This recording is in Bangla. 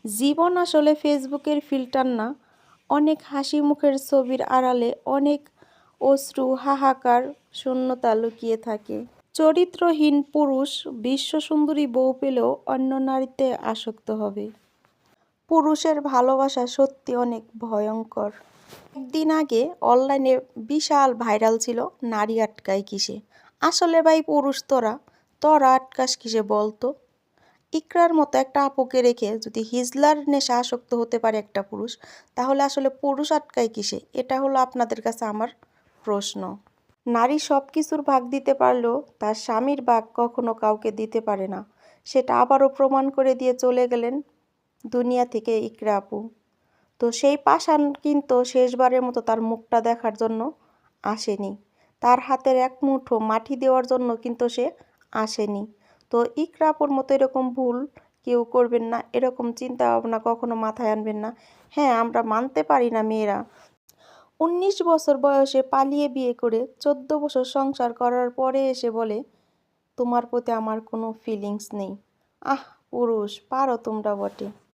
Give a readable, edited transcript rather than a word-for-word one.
জীবন আসলে ফেসবুকের ফিল্টার না, অনেক হাসি মুখের ছবির আড়ালে অনেক অশ্রু, হাহাকার, শূন্যতা লুকিয়ে থাকে। চরিত্রহীন পুরুষ বিশ্বসুন্দরী বউ পেলেও অন্য নারীতে আসক্ত হবে। পুরুষের ভালোবাসা সত্যি অনেক ভয়ঙ্কর। একদিন আগে অনলাইনে বিশাল ভাইরাল ছিল নারী আটকায় কিসে। আসলে ভাই পুরুষ তোরা তোরা আটকাস কিসে বলতো? ইকরার মতো একটা আপুকে রেখে যদি হিজলার নেশা আসক্ত হতে পারে একটা পুরুষ, তাহলে আসলে পুরুষ আটকায় কিসে? এটা হলো আপনাদের কাছে আমার প্রশ্ন। নারী সব কিছুর ভাগ দিতে পারলেও তার স্বামীর ভাগ কখনো কাউকে দিতে পারে না। সেটা আবারও প্রমাণ করে দিয়ে চলে গেলেন দুনিয়া থেকে ইকরা আপু। তো সেই পাষাণ কিন্তু শেষবারের মতো তার মুখটা দেখার জন্য আসেনি। তার হাতের এক মুঠো মাটি দেওয়ার জন্য কিন্তু সে আসেনি। তো ইকরা আপুর মতো এরকম ভুল কেউ করবেন না, এরকম চিন্তা ভাবনা কখনো মাথায় আনবেন না। হ্যাঁ, আমরা মানতে পারি না মেয়েরা 19 বছর বয়সে পালিয়ে বিয়ে করে 14 বছর সংসার করার পরে এসে বলে তোমার প্রতি আমার কোনো ফিলিংস নেই। আহ পুরুষ পারো তোমরা বটে।